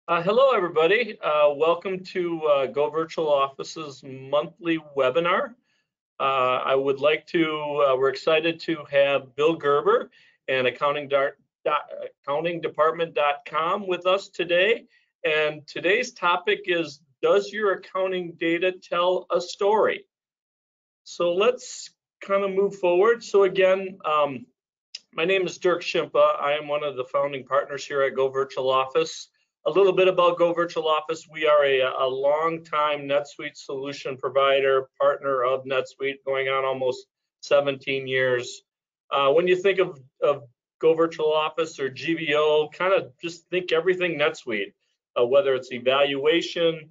Hello, everybody. Welcome to goVirtualOffice's monthly webinar. We're excited to have Bill Gerber and accountingdepartment.com with us today. And today's topic is, does your accounting data tell a story? So let's kind of move forward. So again, my name is Dirk Shimpach. I am one of the founding partners here at goVirtualOffice. A little bit about goVirtualOffice. We are a long-time NetSuite solution provider, partner of NetSuite, going on almost 17 years. When you think of goVirtualOffice or GVO, kind of just think everything NetSuite, whether it's evaluation,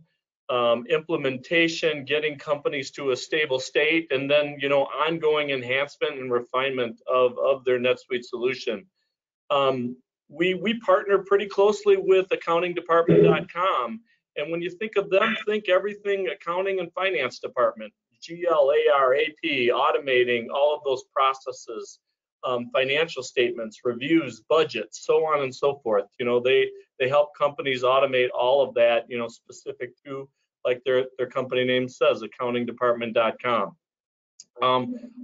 implementation, getting companies to a stable state, and then ongoing enhancement and refinement of their NetSuite solution. We partner pretty closely with accountingdepartment.com, and when you think of them, think everything accounting and finance department, GL, AR, AP, automating all of those processes, financial statements, reviews, budgets, so on and so forth. They help companies automate all of that, specific to, like their company name says, accountingdepartment.com.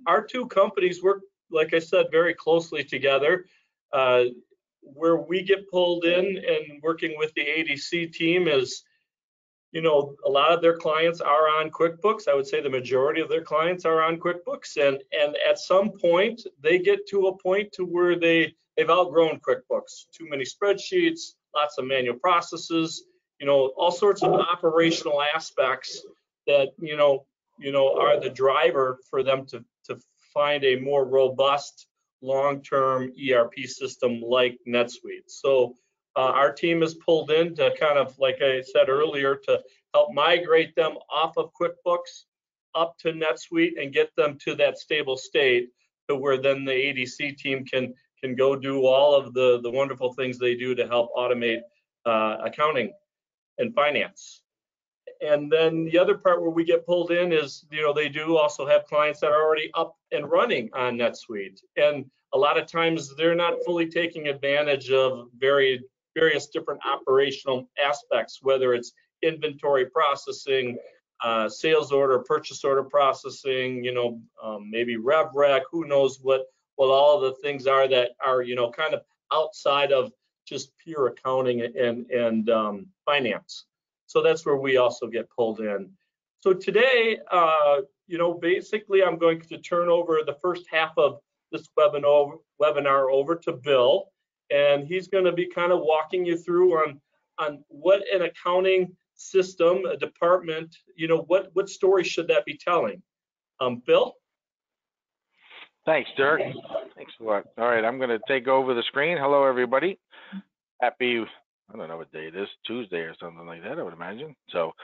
Our two companies work, like I said, very closely together. Where we get pulled in and working with the ADC team is, a lot of their clients are on QuickBooks. I would say the majority of their clients are on QuickBooks, and at some point they get to a point to where they've outgrown QuickBooks. Too many spreadsheets, lots of manual processes, all sorts of operational aspects that are the driver for them to find a more robust long-term ERP system like NetSuite. So our team is pulled in to kind of, like I said earlier, to help migrate them off of QuickBooks up to NetSuite and get them to that stable state to where then the ADC team can go do all of the wonderful things they do to help automate accounting and finance. And then the other part where we get pulled in is, they do also have clients that are already up and running on NetSuite. And a lot of times they're not fully taking advantage of various different operational aspects, whether it's inventory processing, sales order, purchase order processing, maybe rev rec, who knows what all of the things are that are, kind of outside of just pure accounting and finance. So that's where we also get pulled in. So today, basically I'm going to turn over the first half of this webinar over to Bill, and he's going to be kind of walking you through on what an accounting system, a department, what story should that be telling. Bill? Thanks, Dirk. Thanks a lot. All right, I'm going to take over the screen. Hello, everybody. Happy, I don't know what day it is, Tuesday or something like that, I would imagine. So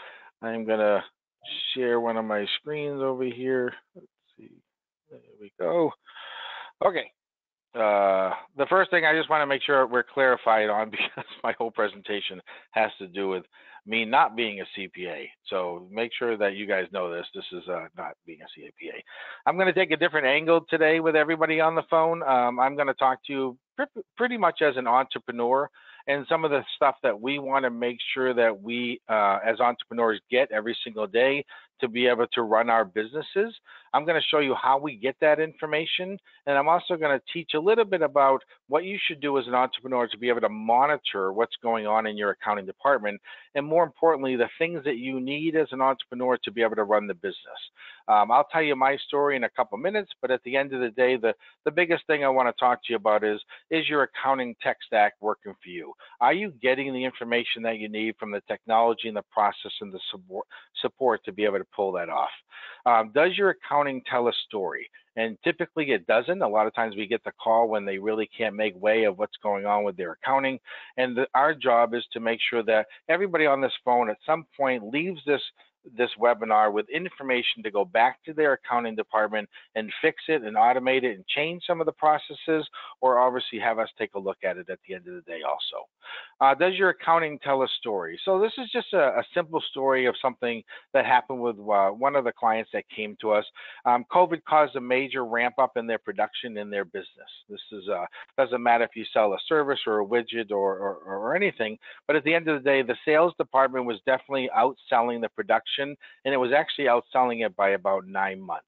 I'm going to share one of my screens over here. Let's see. There we go. Okay. The first thing I just want to make sure we're clarified on, because my whole presentation has to do with me not being a CPA. So make sure that you guys know this. This is not being a CPA. I'm going to take a different angle today with everybody on the phone. I'm going to talk to you pretty much as an entrepreneur, and some of the stuff that we want to make sure that we as entrepreneurs get every single day to be able to run our businesses. I'm going to show you how we get that information, and I'm also going to teach a little bit about what you should do as an entrepreneur to be able to monitor what's going on in your accounting department, and more importantly, the things that you need as an entrepreneur to be able to run the business. I'll tell you my story in a couple minutes, but at the end of the day, the biggest thing I want to talk to you about is your accounting tech stack working for you? Are you getting the information that you need from the technology and the process and the support to be able to pull that off? Does your accounting tell a story? And typically it doesn't. A lot of times we get the call when they really can't make way of what's going on with their accounting. And our job is to make sure that everybody on this phone at some point leaves this this webinar with information to go back to their accounting department and fix it and automate it and change some of the processes, or obviously have us take a look at it at the end of the day also. Does your accounting tell a story? So this is just a simple story of something that happened with one of the clients that came to us. COVID caused a major ramp up in their production in their business. This is doesn't matter if you sell a service or a widget or anything, but at the end of the day, the sales department was definitely outselling the production, and it was actually outselling it by about 9 months.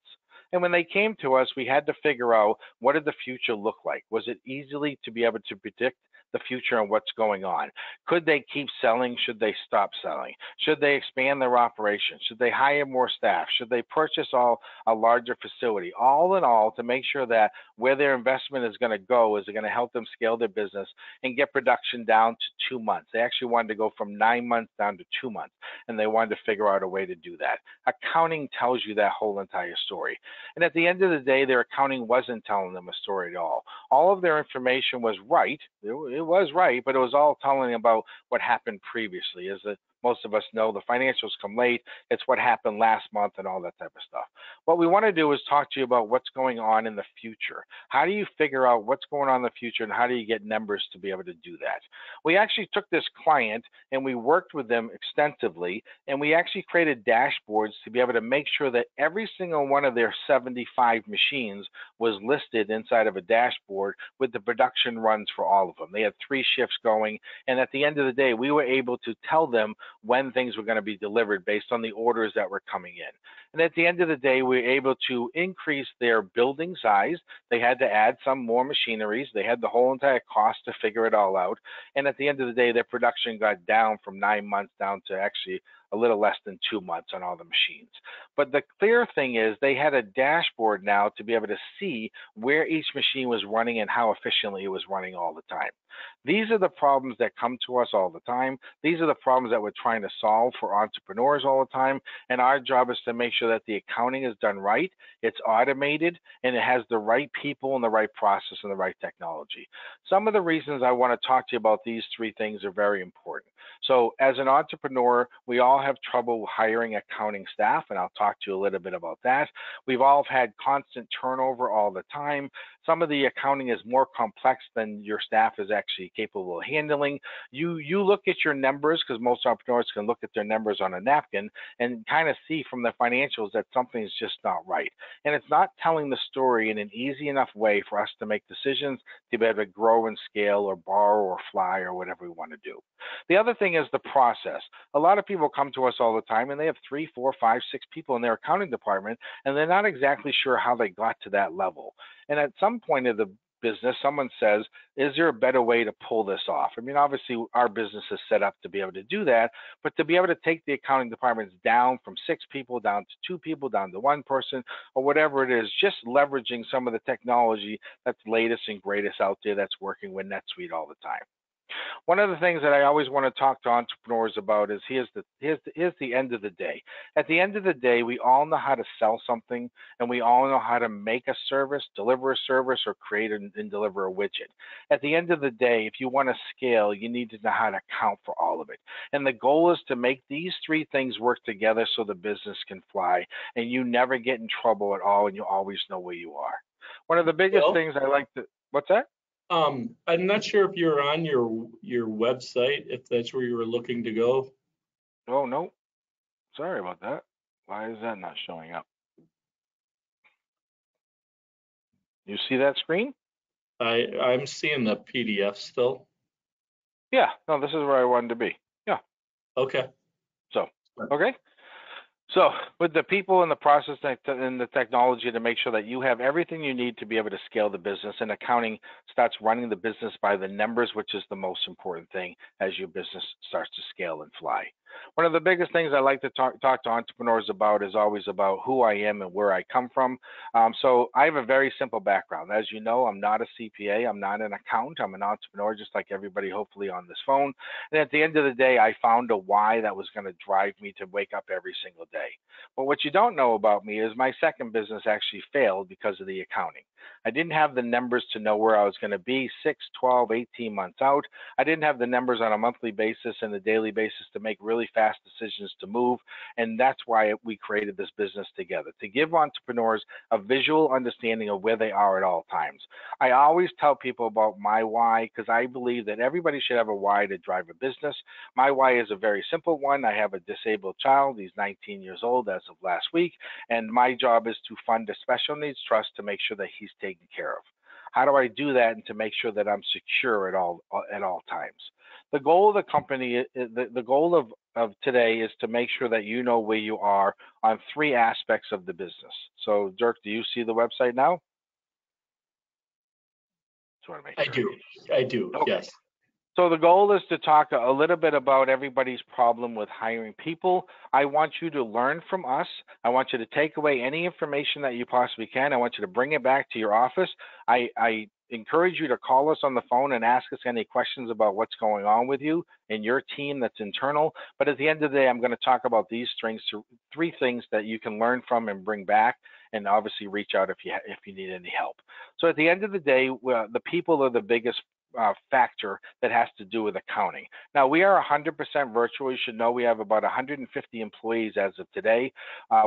And when they came to us, we had to figure out, what did the future look like? Was it easily to be able to predict the future and what's going on? Could they keep selling? Should they stop selling? Should they expand their operations? Should they hire more staff? Should they purchase a larger facility? All in all, to make sure that where their investment is going to go is going to help them scale their business and get production down to 2 months. They actually wanted to go from 9 months down to 2 months, and they wanted to figure out a way to do that. Accounting tells you that whole entire story. And at the end of the day, their accounting wasn't telling them a story at all. All of their information was right. It was right, but it was all telling about what happened previously. As most of us know, the financials come late. It's what happened last month and all that type of stuff. What we want to do is talk to you about what's going on in the future. How do you figure out what's going on in the future, and how do you get numbers to be able to do that? We actually took this client and we worked with them extensively, and we actually created dashboards to be able to make sure that every single one of their 75 machines was listed inside of a dashboard with the production runs for all of them. They had 3 shifts going, and at the end of the day, we were able to tell them when things were going to be delivered based on the orders that were coming in. And at the end of the day, we were able to increase their building size. They had to add some more machineries. They had the whole entire cost to figure it all out. And at the end of the day, their production got down from 9 months down to actually a little less than 2 months on all the machines. But the clear thing is, they had a dashboard now to be able to see where each machine was running and how efficiently it was running all the time. These are the problems that come to us all the time. These are the problems that we're trying to solve for entrepreneurs all the time. And our job is to make sure that the accounting is done right, it's automated, and it has the right people and the right process and the right technology. Some of the reasons I want to talk to you about these 3 things are very important. So as an entrepreneur, we all have trouble hiring accounting staff, and I'll talk to you a little bit about that. We've all had constant turnover all the time. Some of the accounting is more complex than your staff is actually capable of handling. You look at your numbers, because most entrepreneurs can look at their numbers on a napkin and kind of see from the financials that something's just not right. And it's not telling the story in an easy enough way for us to make decisions to be able to grow and scale or borrow or fly or whatever we want to do. The other thing is the process. A lot of people come to us all the time and they have 3, 4, 5, 6 people in their accounting department, and they're not exactly sure how they got to that level. And at some point of the business, someone says, is there a better way to pull this off? I mean, obviously our business is set up to be able to do that, but to be able to take the accounting departments down from 6 people down to 2 people, down to 1 person, or whatever it is, just leveraging some of the technology that's latest and greatest out there that's working with NetSuite all the time. One of the things that I always want to talk to entrepreneurs about is here's the end of the day. At the end of the day, we all know how to sell something, and we all know how to make a service, deliver a service, or create and deliver a widget. At the end of the day, if you want to scale, you need to know how to account for all of it. And the goal is to make these 3 things work together so the business can fly, and you never get in trouble at all, and you always know where you are. One of the biggest things I like to, what's that? I'm not sure if you're on your website, if that's where you were looking to go. Oh, no. Sorry about that. Why is that not showing up? You see that screen? I'm seeing the PDF still. Yeah. No, this is where I wanted to be. Yeah. Okay. So, okay. So with the people and the process and the technology to make sure that you have everything you need to be able to scale the business, and accounting starts running the business by the numbers, which is the most important thing as your business starts to scale and fly. One of the biggest things I like to talk to entrepreneurs about is always about who I am and where I come from. So I have a very simple background. As you know, I'm not a CPA. I'm not an accountant. I'm an entrepreneur, just like everybody hopefully on this phone. And at the end of the day, I found a why that was going to drive me to wake up every single day. But what you don't know about me is my second business actually failed because of the accounting. I didn't have the numbers to know where I was going to be 6, 12, 18 months out. I didn't have the numbers on a monthly basis and a daily basis to make really really fast decisions to move. And that's why we created this business together, to give entrepreneurs a visual understanding of where they are at all times. I always tell people about my why, because I believe that everybody should have a why to drive a business. My why is a very simple one. I have a disabled child. He's 19 years old as of last week, and my job is to fund a special needs trust to make sure that he's taken care of. How do I do that and to make sure that I'm secure at all times? The goal of the company, the goal of today is to make sure that you know where you are on 3 aspects of the business. So Dirk, do you see the website now? Just want to make sure. I do, Okay. yes. So the goal is to talk a little bit about everybody's problem with hiring people. I want you to learn from us. I want you to take away any information that you possibly can. I want you to bring it back to your office. I encourage you to call us on the phone and ask us any questions about what's going on with you and your team that's internal. But at the end of the day, I'm going to talk about these 3 things that you can learn from and bring back, and obviously reach out if you need any help. So at the end of the day, the people are the biggest factor that has to do with accounting. Now, we are 100% virtual. You should know we have about 150 employees as of today.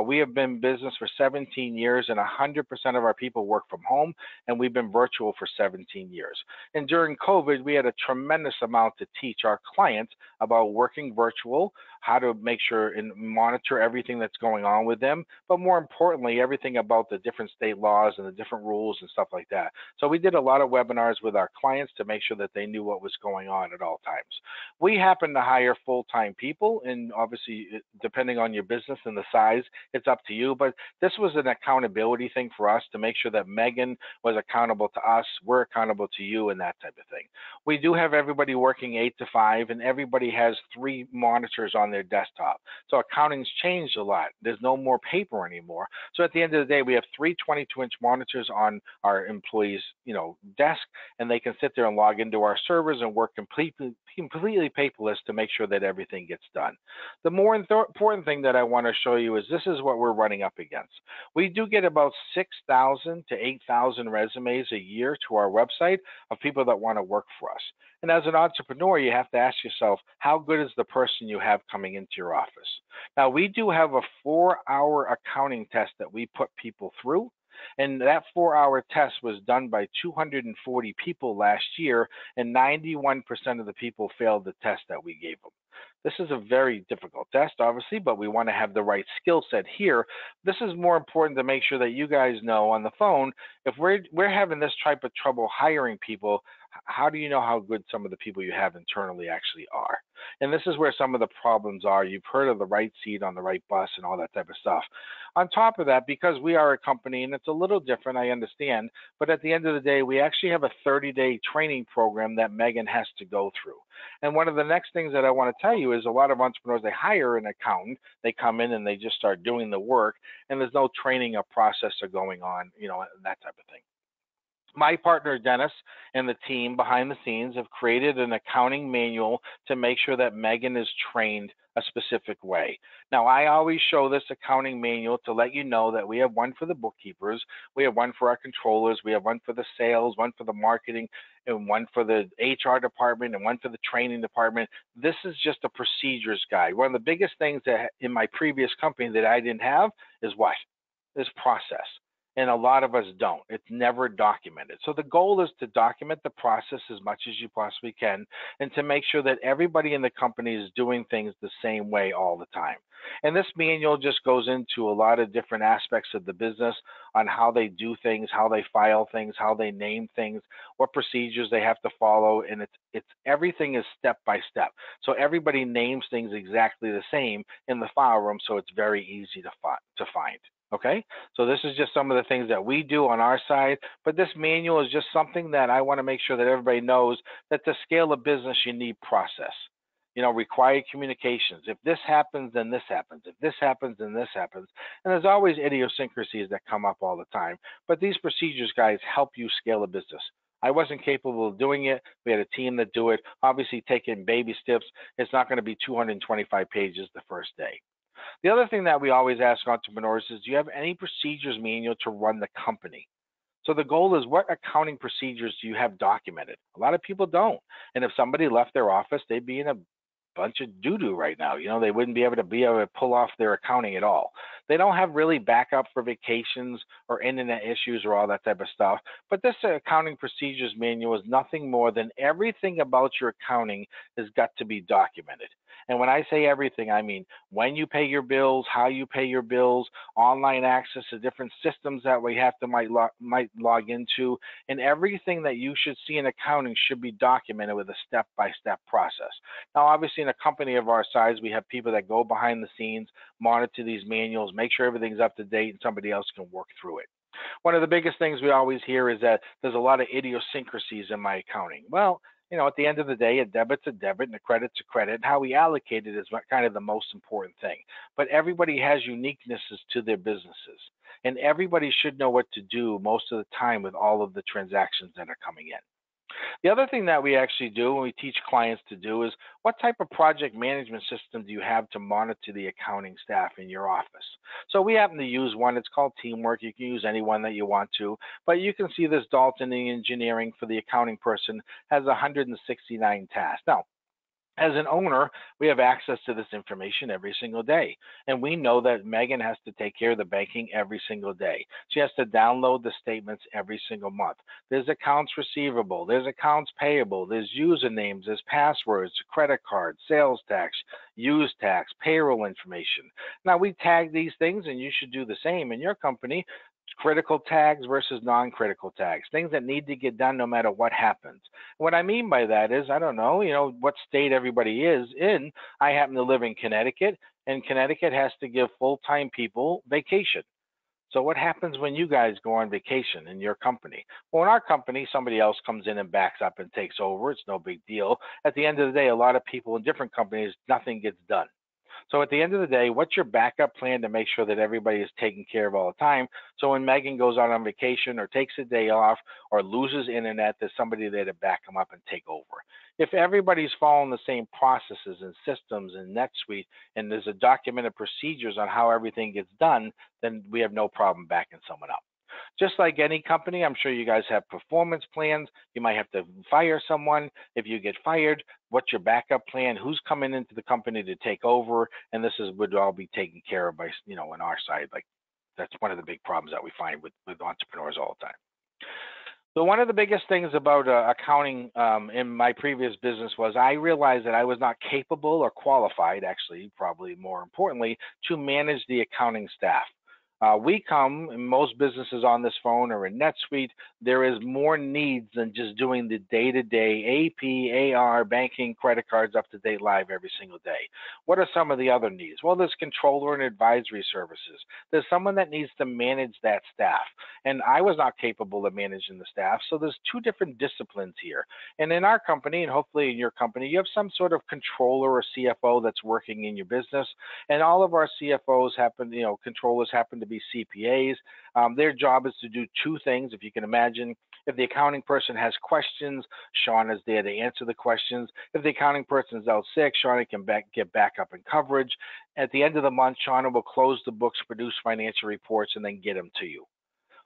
We have been in business for 17 years, and 100% of our people work from home, and we've been virtual for 17 years. And during COVID, we had a tremendous amount to teach our clients about working virtual, how to make sure and monitor everything that's going on with them, but more importantly, everything about the different state laws and the different rules and stuff like that. So we did a lot of webinars with our clients to make sure that they knew what was going on at all times. We happen to hire full-time people, and obviously, depending on your business and the size, it's up to you, but this was an accountability thing for us to make sure that Megan was accountable to us, we're accountable to you, and that type of thing. We do have everybody working 8 to 5, and everybody has 3 monitors on their desktop. So accounting's changed a lot. There's no more paper anymore. So at the end of the day, we have 3 22-inch monitors on our employees' desk, and they can sit there and log into our servers and work completely paperless to make sure that everything gets done. The more important thing that I want to show you is this is what we're running up against. We do get about 6,000 to 8,000 resumes a year to our website of people that want to work for us. And as an entrepreneur, you have to ask yourself, how good is the person you have coming into your office? Now, we do have a 4-hour accounting test that we put people through. And that 4-hour test was done by 240 people last year, and 91% of the people failed the test that we gave them. This is a very difficult test, obviously, but we want to have the right skill set here. This is more important to make sure that you guys know on the phone, if we're having this type of trouble hiring people, how do you know how good some of the people you have internally actually are? And this is where some of the problems are. You've heard of the right seat on the right bus and all that type of stuff. On top of that, because we are a company, and it's a little different, I understand, but at the end of the day, we actually have a 30-day training program that Megan has to go through. And one of the next things that I want to tell you is a lot of entrepreneurs, they hire an accountant, they come in and they just start doing the work, and there's no training or process going on, and that type of thing. My partner, Dennis, and the team behind the scenes have created an accounting manual to make sure that Megan is trained a specific way. Now, I always show this accounting manual to let you know that we have one for the bookkeepers, we have one for our controllers, we have one for the sales, one for the marketing, and one for the HR department, and one for the training department. This is just a procedures guide. One of the biggest things that in my previous company that I didn't have is what? Is process. And a lot of us don't. It's never documented. So the goal is to document the process as much as you possibly can, and to make sure that everybody in the company is doing things the same way all the time. And this manual just goes into a lot of different aspects of the business on how they do things, how they file things, how they name things, what procedures they have to follow, and it's everything is step by step. So everybody names things exactly the same in the file room, so it's very easy to find. Okay, so this is just some of the things that we do on our side, but this manual is just something that I want to make sure that everybody knows that to scale a business, you need process. Required communications. If this happens, then this happens. If this happens, then this happens. And there's always idiosyncrasies that come up all the time, but these procedures, guys, help you scale a business. I wasn't capable of doing it. We had a team that do it. Obviously, taking baby steps. It's not going to be 225 pages the first day. The other thing that we always ask entrepreneurs is, do you have any procedures manual to run the company? So the goal is, what accounting procedures do you have documented? A lot of people don't. And if somebody left their office, they'd be in a bunch of doo-doo right now. You know, they wouldn't be able to pull off their accounting at all. They don't have really backup for vacations or internet issues or all that type of stuff. But this accounting procedures manual is nothing more than everything about your accounting has got to be documented. And when I say everything, I mean when you pay your bills, how you pay your bills, online access to different systems that we have to might log into, and everything that you should see in accounting should be documented with a step-by-step process. Now, obviously, in a company of our size, we have people that go behind the scenes, monitor these manuals, make sure everything's up to date, and somebody else can work through it. One of the biggest things we always hear is that there's a lot of idiosyncrasies in my accounting. Well, you know, at the end of the day, a debit's a debit and a credit's a credit. And how we allocate it is kind of the most important thing. But everybody has uniquenesses to their businesses. And everybody should know what to do most of the time with all of the transactions that are coming in. The other thing that we actually do and we teach clients to do is what type of project management system do you have to monitor the accounting staff in your office? So we happen to use one. It's called Teamwork. You can use any one that you want to, but you can see this Dalton Engineering for the accounting person has 169 tasks. Now, as an owner, we have access to this information every single day. And we know that Megan has to take care of the banking every single day. She has to download the statements every single month. There's accounts receivable, there's accounts payable, there's usernames, there's passwords, credit cards, sales tax, use tax, payroll information. Now, we tag these things, and you should do the same in your company. Critical tags versus non-critical tags, things that need to get done no matter what happens. What I mean by that is, I don't know, what state everybody is in. I happen to live in Connecticut, and Connecticut has to give full-time people vacation. So what happens when you guys go on vacation in your company? Well, in our company, somebody else comes in and backs up and takes over. It's no big deal. At the end of the day, a lot of people in different companies, nothing gets done. So at the end of the day, what's your backup plan to make sure that everybody is taken care of all the time? So when Megan goes out on vacation or takes a day off or loses internet, there's somebody there to back them up and take over. If everybody's following the same processes and systems in NetSuite, and there's a documented procedures on how everything gets done, then we have no problem backing someone up. Just like any company, I'm sure you guys have performance plans. You might have to fire someone. If you get fired, what's your backup plan? Who's coming into the company to take over? And this would all be taken care of by, on our side. Like, that's one of the big problems that we find with entrepreneurs all the time. So one of the biggest things about accounting in my previous business was I realized that I was not capable or qualified, actually, probably more importantly, to manage the accounting staff. We come, and most businesses on this phone or in NetSuite, there is more needs than just doing the day-to-day AP, AR, banking, credit cards up to date live every single day. What are some of the other needs? Well, there's controller and advisory services. There's someone that needs to manage that staff. And I was not capable of managing the staff, so there's two different disciplines here. And in our company, and hopefully in your company, you have some sort of controller or CFO that's working in your business. And all of our CFOs controllers happen to be CPAs. Their job is to do two things. If you can imagine, if the accounting person has questions, Sean is there to answer the questions. If the accounting person is out sick, Shauna can get backup and coverage. At the end of the month, Shauna will close the books, produce financial reports, and then get them to you.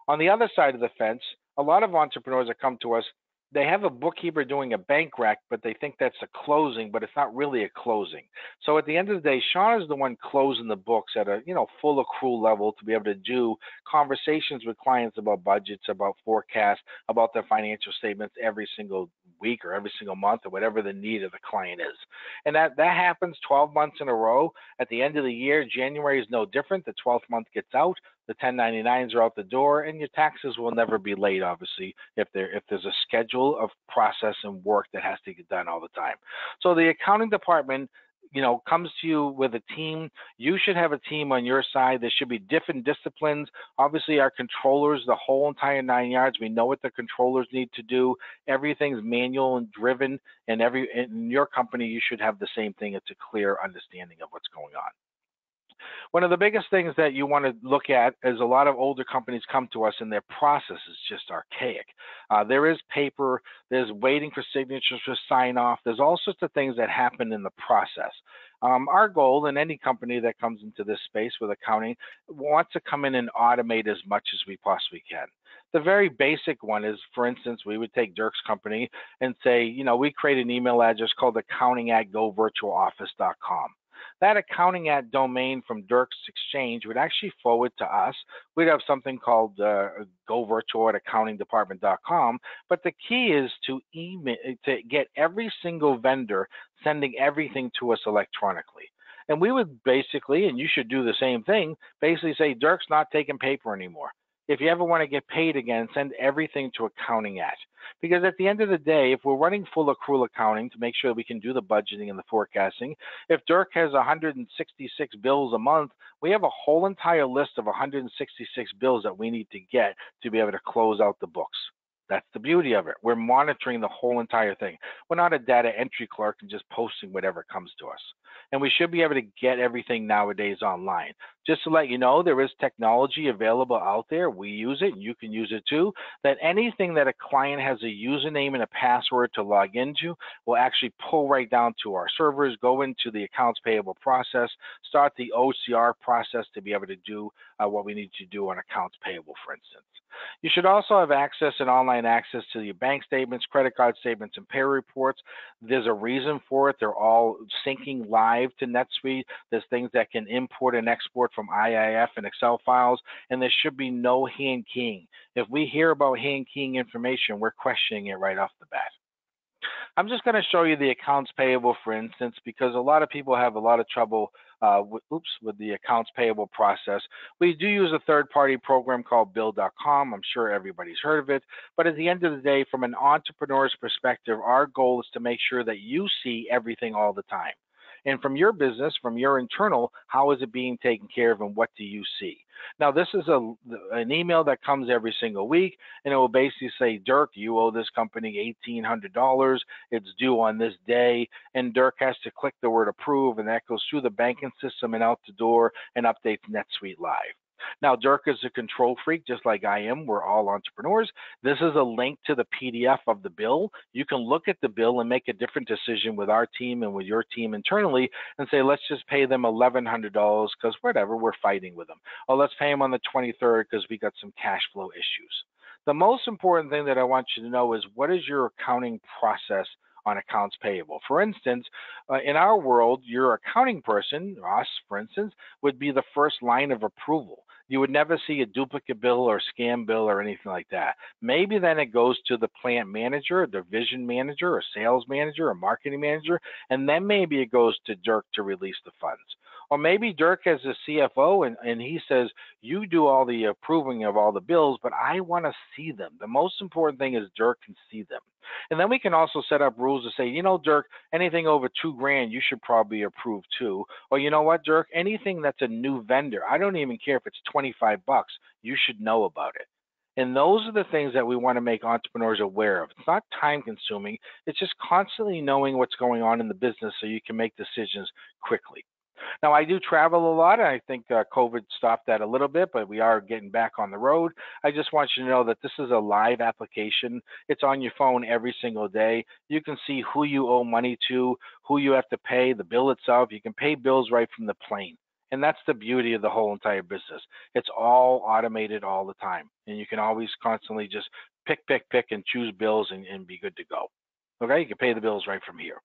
On the other side of the fence, a lot of entrepreneurs that come to us, they have a bookkeeper doing a bank rec, but they think that's a closing, but it's not really a closing. So at the end of the day, Sean is the one closing the books at a full accrual level to be able to do conversations with clients about budgets, about forecasts, about their financial statements every single week or every single month or whatever the need of the client is. And that happens 12 months in a row. At the end of the year, January is no different. The 12th month gets out. The 1099s are out the door, and your taxes will never be late, obviously, if there's a schedule of process and work that has to get done all the time. So the accounting department, comes to you with a team. You should have a team on your side. There should be different disciplines. Obviously, our controllers, the whole entire 9 yards, we know what the controllers need to do. Everything's manual and driven, and in your company, you should have the same thing. It's a clear understanding of what's going on. One of the biggest things that you want to look at is a lot of older companies come to us and their process is just archaic. There is paper, there's waiting for signatures for sign off, there's all sorts of things that happen in the process. Our goal in any company that comes into this space with accounting wants to come in and automate as much as we possibly can. The very basic one is, for instance, we would take Dirk's company and say, you know, we create an email address called accounting@goVirtualOffice.com. That accounting at domain from Dirk's exchange would actually forward to us. We'd have something called goVirtual@accountingdepartment.com. But the key is to get every single vendor sending everything to us electronically. And we would basically, and you should do the same thing, basically say, Dirk's not taking paper anymore. If you ever want to get paid again, send everything to accounting at. Because at the end of the day, if we're running full accrual accounting to make sure we can do the budgeting and the forecasting, if Dirk has 166 bills a month, we have a whole entire list of 166 bills that we need to get to be able to close out the books. That's the beauty of it. We're monitoring the whole entire thing. We're not a data entry clerk and just posting whatever comes to us. And we should be able to get everything nowadays online. Just to let you know, there is technology available out there. We use it, and you can use it too, that anything that a client has a username and a password to log into will actually pull right down to our servers, go into the accounts payable process, start the OCR process to be able to do what we need to do on accounts payable, for instance. You should also have access and online access to your bank statements, credit card statements, and pay reports. There's a reason for it. They're all syncing live to NetSuite. There's things that can import and export from IIF and Excel files, and there should be no hand keying. If we hear about hand keying information, we're questioning it right off the bat. I'm just going to show you the accounts payable, for instance, because a lot of people have a lot of trouble with the accounts payable process. We do use a third-party program called Bill.com. I'm sure everybody's heard of it. But at the end of the day, from an entrepreneur's perspective, our goal is to make sure that you see everything all the time. And from your business, from your internal, how is it being taken care of and what do you see? Now, this is an email that comes every single week, and it will basically say, Dirk, you owe this company $1,800. It's due on this day. And Dirk has to click the word approve, and that goes through the banking system and out the door and updates NetSuite Live. Now, Dirk is a control freak, just like I am. We're all entrepreneurs. This is a link to the PDF of the bill. You can look at the bill and make a different decision with our team and with your team internally and say, let's just pay them $1,100 because whatever, we're fighting with them. Or let's pay them on the 23rd because we got some cash flow issues. The most important thing that I want you to know is, what is your accounting process on accounts payable? For instance, in our world, your accounting person, us, for instance, would be the first line of approval. You would never see a duplicate bill or scam bill or anything like that. Maybe then it goes to the plant manager, a division manager, a sales manager, a marketing manager, and then maybe it goes to Dirk to release the funds. Or maybe Dirk has a CFO and he says, you do all the approving of all the bills, but I want to see them. The most important thing is Dirk can see them. And then we can also set up rules to say, you know, Dirk, anything over $2,000, you should probably approve too. Or you know what, Dirk, anything that's a new vendor, I don't even care if it's $25, you should know about it. And those are the things that we want to make entrepreneurs aware of. It's not time consuming. It's just constantly knowing what's going on in the business so you can make decisions quickly. Now, I do travel a lot. I think COVID stopped that a little bit, but we are getting back on the road. I just want you to know that this is a live application. It's on your phone every single day. You can see who you owe money to, who you have to pay, the bill itself. You can pay bills right from the plane. And that's the beauty of the whole entire business. It's all automated all the time. And you can always constantly just pick, and choose bills and be good to go. Okay, you can pay the bills right from here.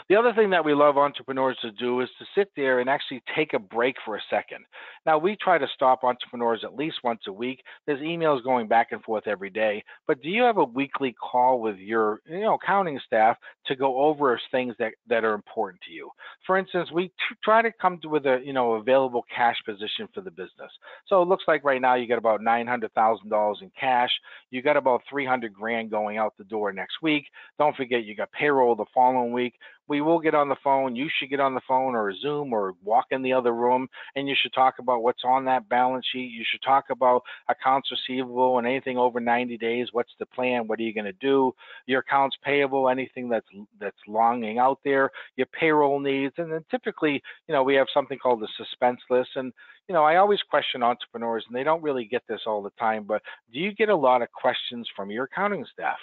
The other thing that we love entrepreneurs to do is to sit there and actually take a break for a second. Now, we try to stop entrepreneurs at least once a week. There's emails going back and forth every day. But do you have a weekly call with your accounting staff to go over things that are important to you? For instance, we try to come to with a available cash position for the business. So it looks like right now you got about $900,000 in cash. You got about $300,000 going out the door next week. Don't forget you got payroll the following week. we will get on the phone. You should get on the phone or Zoom or walk in the other room, and you should talk about what's on that balance sheet. You should talk about accounts receivable and anything over 90 days. What's the plan? What are you going to do? Your accounts payable, anything that's longing out there, your payroll needs, and then typically, we have something called the suspense list. And I always question entrepreneurs, and they don't really get this all the time, but do you get a lot of questions from your accounting staff?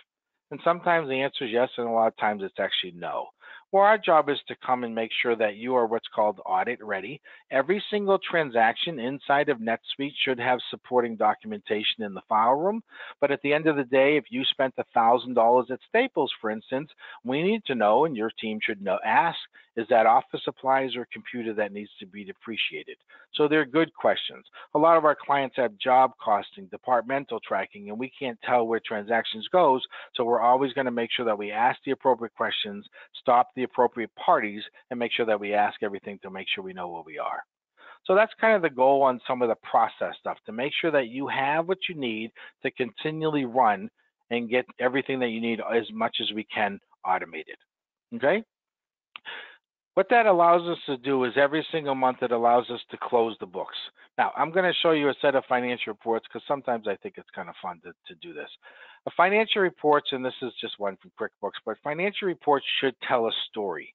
And sometimes the answer is yes, and a lot of times it's actually no. Well, our job is to come and make sure that you are what's called audit ready. Every single transaction inside of NetSuite should have supporting documentation in the file room. But at the end of the day, if you spent $1,000 at Staples, for instance, we need to know, and your team should ask, is that office supplies or computer that needs to be depreciated? So they're good questions. A lot of our clients have job costing, departmental tracking, and we can't tell where transactions goes. So we're always going to make sure that we ask the appropriate questions, stop the appropriate parties, and make sure that we ask everything to make sure we know where we are. So that's kind of the goal on some of the process stuff, to make sure that you have what you need to continually run and get everything that you need as much as we can automated. Okay? What that allows us to do is every single month it allows us to close the books. Now, I'm going to show you a set of financial reports because sometimes I think it's kind of fun to do this. Financial reports, and this is just one from QuickBooks, but financial reports should tell a story.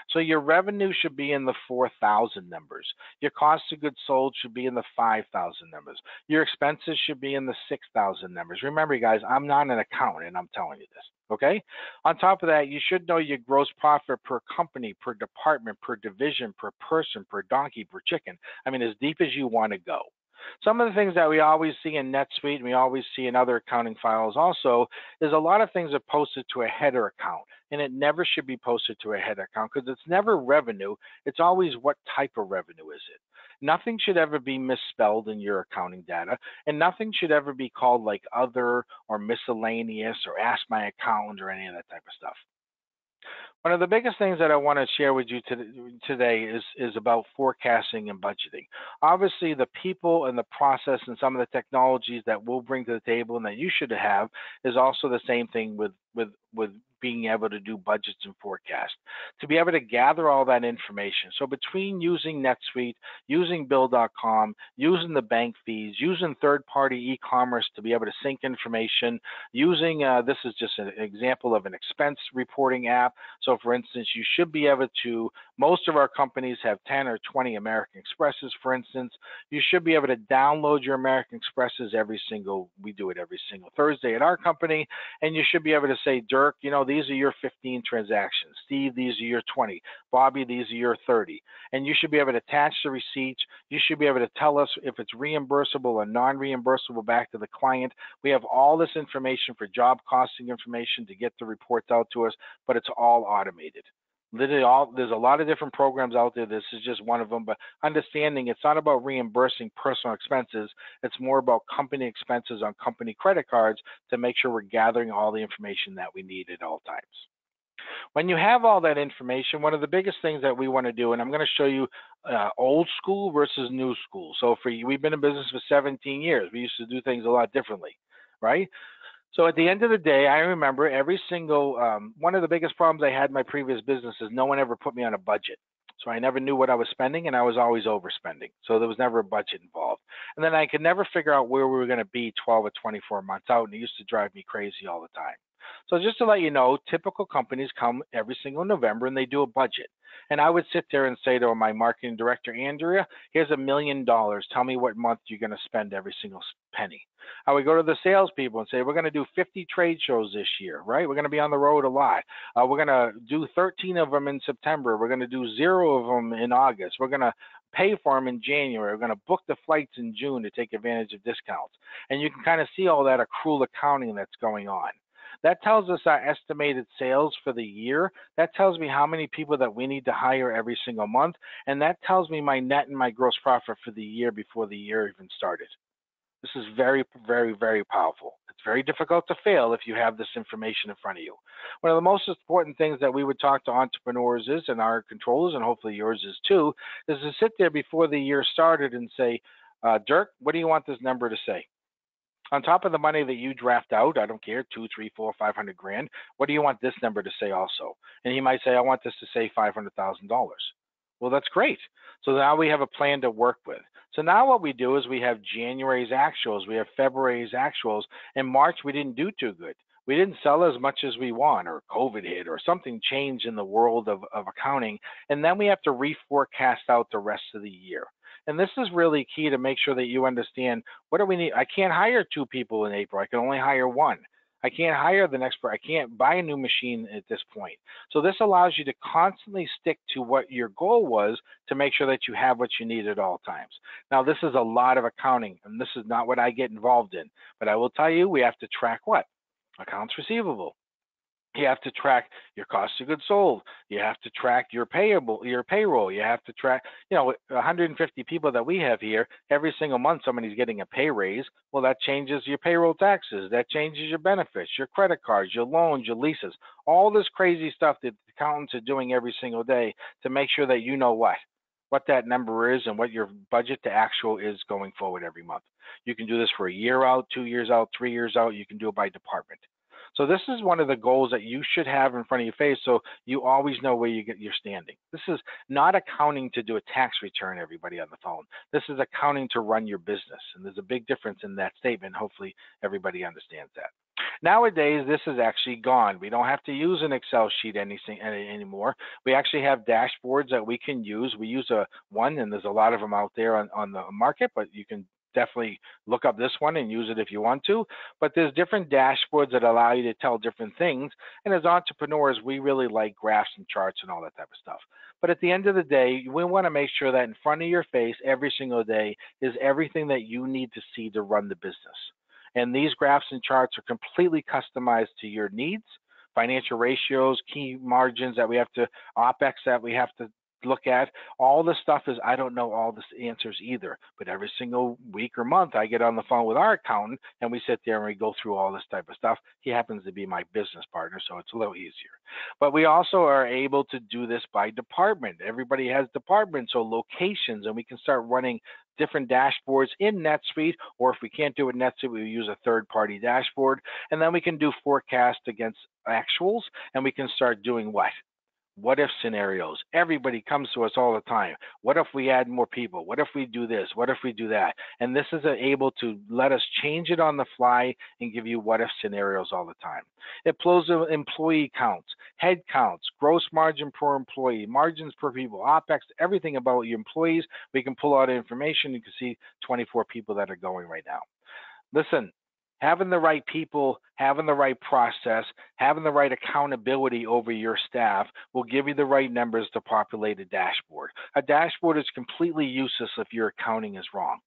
So your revenue should be in the 4,000 numbers. Your cost of goods sold should be in the 5,000 numbers. Your expenses should be in the 6,000 numbers. Remember, guys, I'm not an accountant, and I'm telling you this, okay? On top of that, you should know your gross profit per company, per department, per division, per person, per donkey, per chicken. I mean, as deep as you want to go. Some of the things that we always see in NetSuite and we always see in other accounting files also is a lot of things are posted to a header account, and it never should be posted to a header account because it's never revenue. It's always what type of revenue is it. Nothing should ever be misspelled in your accounting data, and nothing should ever be called like other or miscellaneous or ask my accountant or any of that type of stuff. One of the biggest things that I want to share with you today is about forecasting and budgeting. Obviously, the people and the process and some of the technologies that we'll bring to the table and that you should have is also the same thing with being able to do budgets and forecasts, to be able to gather all that information. So between using NetSuite, using Bill.com, using the bank fees, using third-party e-commerce to be able to sync information, using, this is just an example of an expense reporting app. So for instance, you should be able to, most of our companies have 10 or 20 American Expresses, for instance. You should be able to download your American Expresses we do it every single Thursday at our company, and you should be able to say, Dirk, these are your 15 transactions. Steve, these are your 20. Bobby, these are your 30. And you should be able to attach the receipts. You should be able to tell us if it's reimbursable or non-reimbursable back to the client. We have all this information for job costing information to get the reports out to us, but it's all automated. Literally there's a lot of different programs out there. This is just one of them, but understanding it's not about reimbursing personal expenses. It's more about company expenses on company credit cards to make sure we're gathering all the information that we need at all times. When you have all that information, one of the biggest things that we want to do, and I'm going to show you old school versus new school. So we've been in business for 17 years. We used to do things a lot differently, right? So at the end of the day, I remember every single, one of the biggest problems I had in my previous business is no one ever put me on a budget. So I never knew what I was spending, and I was always overspending. So there was never a budget involved. And then I could never figure out where we were going to be 12 or 24 months out, and it used to drive me crazy all the time. So just to let you know, typical companies come every single November and they do a budget. And I would sit there and say to my marketing director, Andrea, here's $1 million. Tell me what month you're going to spend every single penny. I would go to the salespeople and say, we're going to do 50 trade shows this year, right? We're going to be on the road a lot. We're going to do 13 of them in September. We're going to do 0 of them in August. We're going to pay for them in January. We're going to book the flights in June to take advantage of discounts. And you can kind of see all that accrual accounting that's going on. That tells us our estimated sales for the year. That tells me how many people that we need to hire every single month. And that tells me my net and my gross profit for the year before the year even started. This is very, very, very powerful. It's very difficult to fail if you have this information in front of you. One of the most important things that we would talk to entrepreneurs is, and our controllers, and hopefully yours is too, is to sit there before the year started and say, Dirk, what do you want this number to say? On top of the money that you draft out, I don't care, 2, 3, 4, 500 grand, what do you want this number to say also? And he might say, I want this to say $500,000. Well, that's great. So now we have a plan to work with. So now what we do is we have January's actuals, we have February's actuals. In March, we didn't do too good. We didn't sell as much as we want, or COVID hit, or something changed in the world of accounting. And then we have to reforecast out the rest of the year. And this is really key to make sure that you understand, what do we need? I can't hire 2 people in April. I can only hire 1. I can't hire the next person. I can't buy a new machine at this point. So this allows you to constantly stick to what your goal was to make sure that you have what you need at all times. Now, this is a lot of accounting, and this is not what I get involved in. But I will tell you, we have to track what? Accounts receivable. You have to track your cost of goods sold. You have to track your payroll. You have to track, 150 people that we have here, every single month somebody's getting a pay raise. Well, that changes your payroll taxes. That changes your benefits, your credit cards, your loans, your leases, all this crazy stuff that accountants are doing every single day to make sure that you know what that number is and what your budget to actual is going forward every month. You can do this for a year out, 2 years out, 3 years out. You can do it by department. So this is one of the goals that you should have in front of your face, so you always know where you're standing. This is not accounting to do a tax return, everybody on the phone. This is accounting to run your business, and there's a big difference in that statement. Hopefully everybody understands that. Nowadays, this is actually gone. We don't have to use an Excel sheet anymore. We actually have dashboards that we can use. We use one, and there's a lot of them out there on the market, but you can definitely look up this one and use it if you want to. But there's different dashboards that allow you to tell different things. And as entrepreneurs, we really like graphs and charts and all that type of stuff. But at the end of the day, we want to make sure that in front of your face every single day is everything that you need to see to run the business. And these graphs and charts are completely customized to your needs, financial ratios, key margins that we have to, OPEX that we have to look at. All the stuff is, I don't know all the answers either, but every single week or month I get on the phone with our accountant and we sit there and we go through all this type of stuff. He happens to be my business partner, so it's a little easier. But we also are able to do this by department. Everybody has departments or locations, and we can start running different dashboards in NetSuite, or if we can't do it in NetSuite, we use a third-party dashboard, and then we can do forecast against actuals, and we can start doing what if scenarios. Everybody comes to us all the time. What if we add more people? What if we do this? What if we do that? And this is able to let us change it on the fly and give you what if scenarios all the time. It pulls employee counts, head counts, gross margin per employee, margins per people, OPEX, everything about your employees. We can pull out information. You can see 24 people that are going right now. Listen, having the right people, having the right process, having the right accountability over your staff will give you the right numbers to populate a dashboard. A dashboard is completely useless if your accounting is wrong.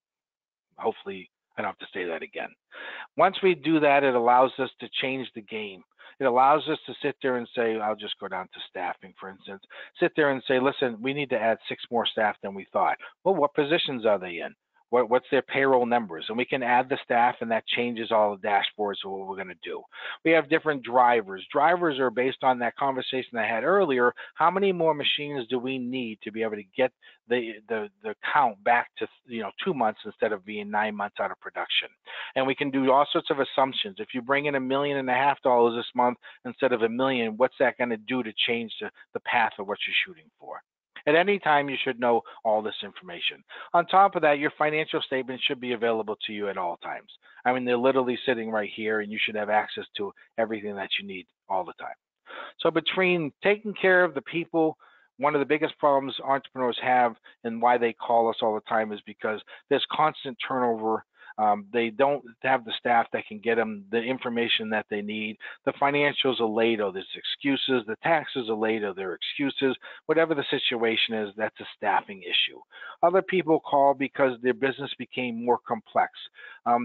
Hopefully, I don't have to say that again. Once we do that, it allows us to change the game. It allows us to sit there and say, I'll just go down to staffing, for instance, sit there and say, listen, we need to add 6 more staff than we thought. Well, what positions are they in? What's their payroll numbers? And we can add the staff, and that changes all the dashboards of what we're going to do. We have different drivers. Drivers are based on that conversation I had earlier. How many more machines do we need to be able to get the count back to 2 months instead of being 9 months out of production? And we can do all sorts of assumptions. If you bring in $1.5 million this month instead of $1 million, what's that going to do to change the path of what you're shooting for? At any time, you should know all this information. On top of that, your financial statements should be available to you at all times. I mean, they're literally sitting right here, and you should have access to everything that you need all the time. So between taking care of the people, one of the biggest problems entrepreneurs have and why they call us all the time is because there's constant turnover. They don't have the staff that can get them the information that they need. The financials are late, or there's excuses. The taxes are late, or there are excuses. Whatever the situation is, that's a staffing issue. Other people call because their business became more complex.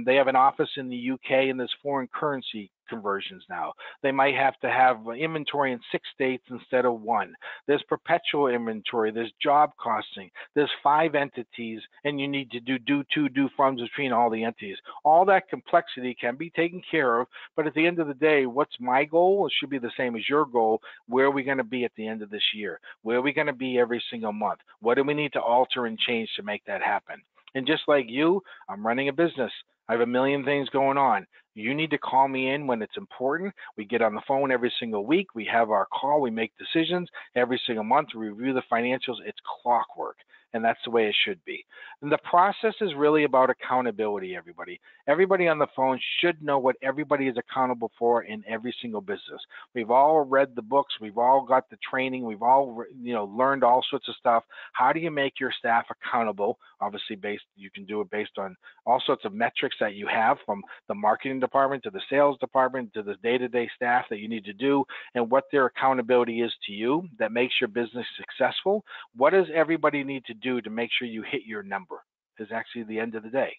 They have an office in the UK, and there's foreign currency conversions now. They might have to have inventory in 6 states instead of 1. There's perpetual inventory. There's job costing. There's 5 entities, and you need to do funds between all the entities. All that complexity can be taken care of, but at the end of the day, what's my goal? It should be the same as your goal. Where are we going to be at the end of this year? Where are we going to be every single month? What do we need to alter and change to make that happen? And just like you, I'm running a business. I have a million things going on. You need to call me in when it's important. We get on the phone every single week. We have our call. We make decisions every single month to review the financials. It's clockwork, and that's the way it should be. And the process is really about accountability, everybody. Everybody on the phone should know what everybody is accountable for in every single business. We've all read the books. We've all got the training. We've all, learned all sorts of stuff. How do you make your staff accountable? Obviously, you can do it based on all sorts of metrics that you have, from the marketing department to the sales department to the day-to-day staff that you need to do, and what their accountability is to you that makes your business successful. What does everybody need to do to make sure you hit your number is actually the end of the day.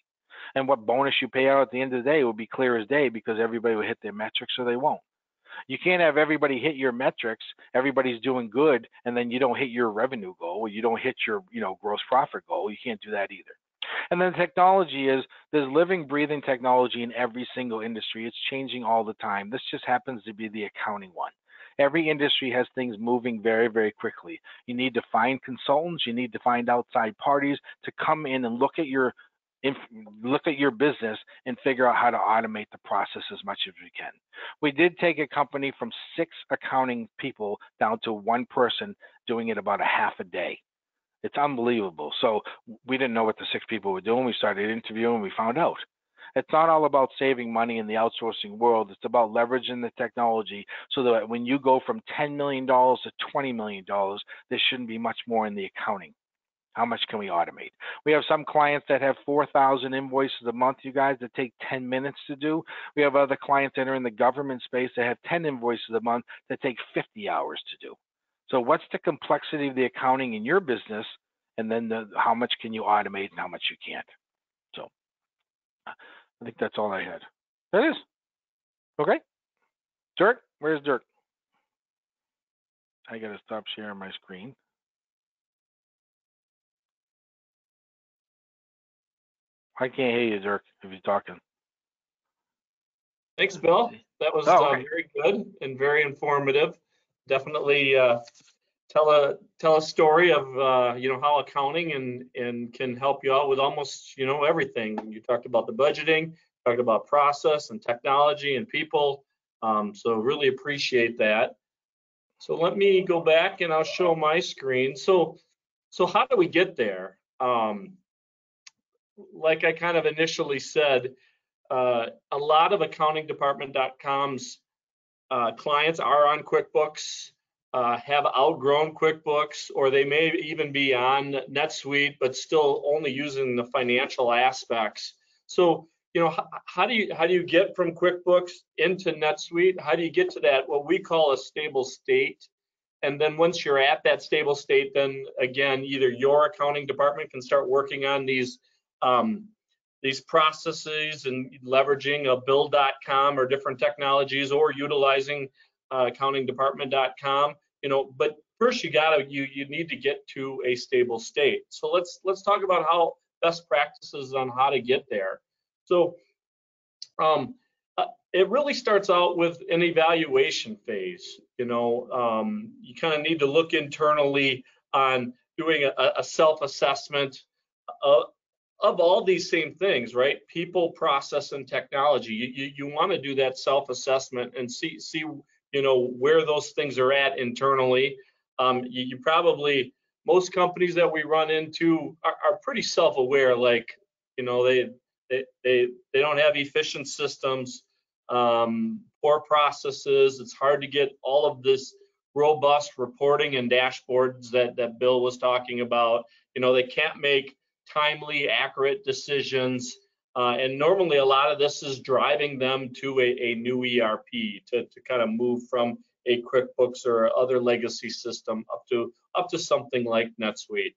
And what bonus you pay out at the end of the day will be clear as day, because everybody will hit their metrics or they won't. You can't have everybody hit your metrics, everybody's doing good, and then you don't hit your revenue goal, you don't hit your gross profit goal. You can't do that either. And then technology there's living, breathing technology in every single industry. It's changing all the time. This just happens to be the accounting one. Every industry has things moving very, very quickly. You need to find consultants. You need to find outside parties to come in and look at your business and figure out how to automate the process as much as we can. We did take a company from 6 accounting people down to 1 person doing it about a half a day. It's unbelievable. So we didn't know what the 6 people were doing. We started interviewing, we found out. It's not all about saving money in the outsourcing world. It's about leveraging the technology so that when you go from $10 million to $20 million, there shouldn't be much more in the accounting. How much can we automate? We have some clients that have 4,000 invoices a month, you guys, that take 10 minutes to do. We have other clients that are in the government space that have 10 invoices a month that take 50 hours to do. So what's the complexity of the accounting in your business, and then how much can you automate and how much you can't? So I think that's all I had. That is. Okay. Dirk, where's Dirk? I got to stop sharing my screen. I can't hear you, Dirk, if you're talking. Thanks, Bill. That was very good and very informative. Definitely tell a story of how accounting and can help you out with almost everything. You talked about the budgeting, talked about process and technology and people. So really appreciate that. So let me go back and I'll show my screen. So how do we get there? Like I kind of initially said, a lot of accountingdepartment.com's clients are on QuickBooks, have outgrown QuickBooks, or they may even be on NetSuite, but still only using the financial aspects. So, how do you get from QuickBooks into NetSuite? How do you get to that, what we call a stable state? And then once you're at that stable state, then again, either your accounting department can start working on these processes and leveraging a bill.com or different technologies, or utilizing accountingdepartment.com. But first you need to get to a stable state. So let's talk about how best practices on how to get there. So it really starts out with an evaluation phase. You kind of need to look internally on doing a self-assessment of all these same things, right? People, process, and technology. You want to do that self-assessment and see where those things are at internally. You probably, most companies that we run into are pretty self-aware. Like they don't have efficient systems, poor processes. It's hard to get all of this robust reporting and dashboards that Bill was talking about. They can't make timely, accurate decisions. And normally a lot of this is driving them to a new ERP to kind of move from a QuickBooks or other legacy system up to something like NetSuite.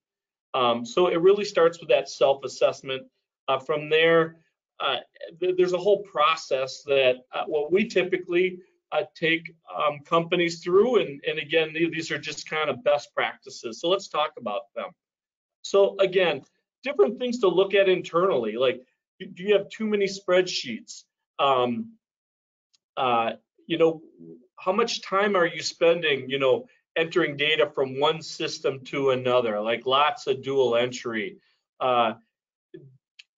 So it really starts with that self-assessment. From there, there's a whole process that what we typically take companies through. And again, these are just kind of best practices. So let's talk about them. So again, different things to look at internally, like, do you have too many spreadsheets? How much time are you spending, entering data from one system to another, like lots of dual entry?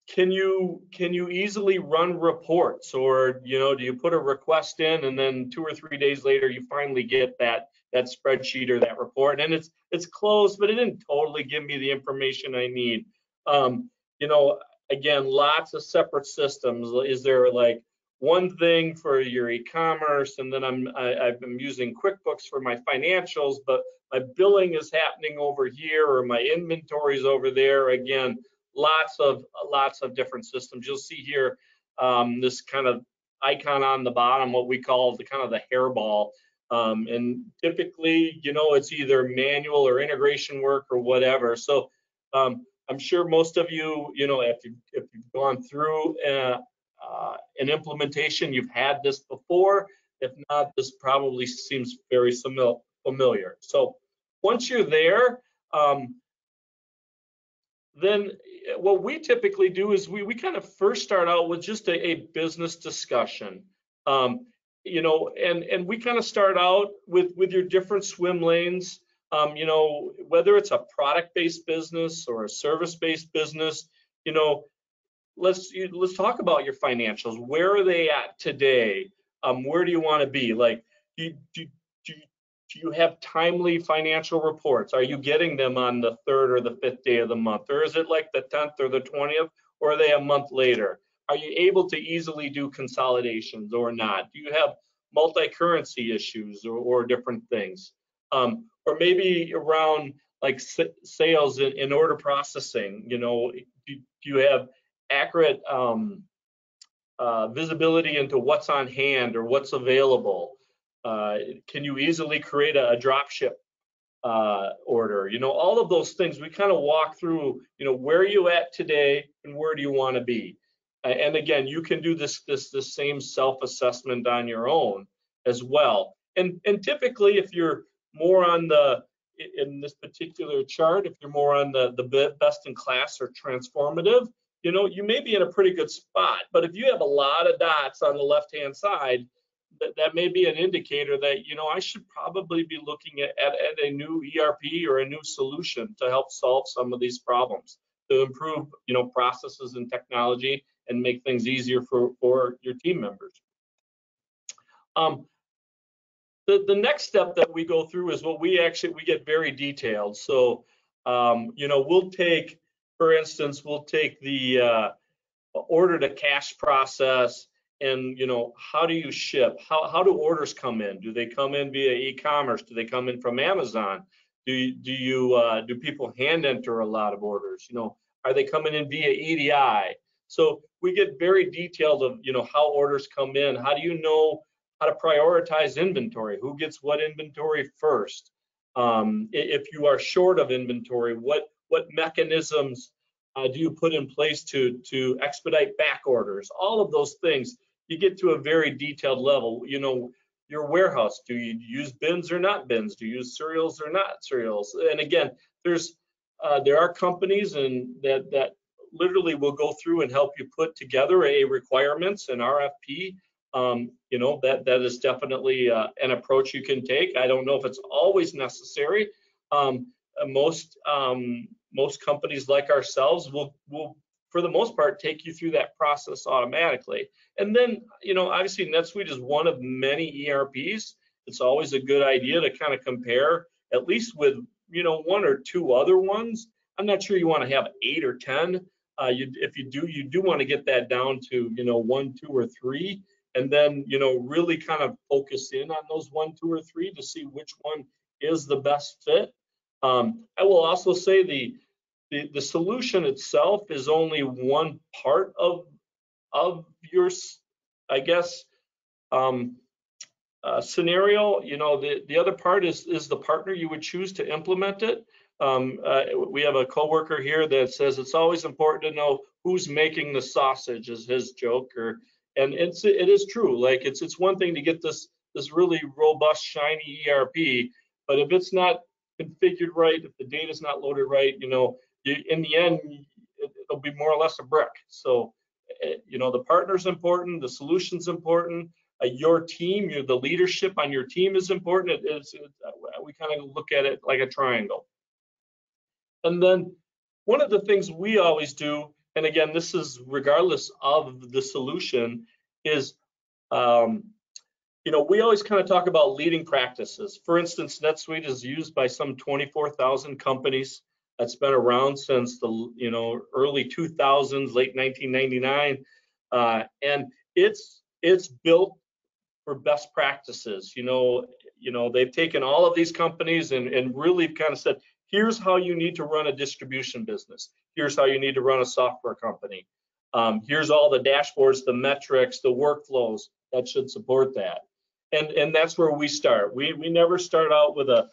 can you easily run reports, or do you put a request in and then 2 or 3 days later you finally get that spreadsheet or that report, and it's closed, but it didn't totally give me the information I need. You know, again, lots of separate systems. Is there like one thing for your e-commerce, and then I've been using QuickBooks for my financials, but my billing is happening over here, or my inventory is over there? Again, lots of different systems. You'll see here this kind of icon on the bottom, what we call the kind of the hairball. And typically, it's either manual or integration work or whatever. So I'm sure most of you, if you've gone through an implementation, you've had this before. If not, this probably seems very familiar. So once you're there, then what we typically do is we kind of first start out with just a business discussion. And we kind of start out with your different swim lanes. Whether it's a product-based business or a service-based business, let's talk about your financials. Where are they at today? Where do you want to be? Like, do you have timely financial reports? Are you getting them on the 3rd or the 5th day of the month? Or is it like the 10th or the 20th? Or are they a month later? Are you able to easily do consolidations or not? Do you have multi-currency issues or different things? Or maybe around like sales and order processing, do you have accurate visibility into what's on hand or what's available? Can you easily create a drop ship order? All of those things we kind of walk through. Where are you at today and where do you want to be? And again, you can do this same self-assessment on your own as well. And typically, if you're more on in this particular chart, if you're more on the best in class or transformative, you may be in a pretty good spot. But if you have a lot of dots on the left-hand side, that may be an indicator that, I should probably be looking at a new ERP or a new solution to help solve some of these problems, to improve, processes and technology and make things easier for your team members. The next step that we go through is what we get very detailed. So, we'll take, for instance, the order to cash process, and how do you ship? How do orders come in? Do they come in via e-commerce? Do they come in from Amazon? Do people hand enter a lot of orders? Are they coming in via EDI? So we get very detailed of how orders come in. How do you know how to prioritize inventory? Who gets what inventory first? If you are short of inventory, what mechanisms do you put in place to expedite back orders? All of those things, you get to a very detailed level. Your warehouse, do you use bins or not bins? Do you use cereals or not cereals? And again, there are companies that literally will go through and help you put together a requirements, an RFP. That is definitely an approach you can take. I don't know if it's always necessary. Most companies like ourselves will for the most part take you through that process automatically. And then obviously NetSuite is one of many ERPs. It's always a good idea to kind of compare at least with 1 or 2 other ones. I'm not sure you want to have 8 or 10. If you do want to get that down to 1, 2, or 3, and then really kind of focus in on those 1, 2, or 3 to see which one is the best fit. I will also say the solution itself is only one part of your, I guess, scenario. The other part is the partner you would choose to implement it. We have a coworker here that says it's always important to know who's making the sausage, is his joke. And it is true. Like it's one thing to get this really robust, shiny ERP, but if it's not configured right, if the data is not loaded right, in the end, it'll be more or less a brick. So, the partner's important, the solution's important, your team, the leadership on your team is important. We kind of look at it like a triangle. And then one of the things we always do and again, this is regardless of the solution, is we always kind of talk about leading practices. For instance, NetSuite is used by some 24,000 companies. That's been around since the early 2000s, late 1999, and it's built for best practices. They've taken all of these companies and really kind of said, here's how you need to run a distribution business. Here's how you need to run a software company. Here's all the dashboards, the metrics, the workflows that should support that. And that's where we start. We never start out with a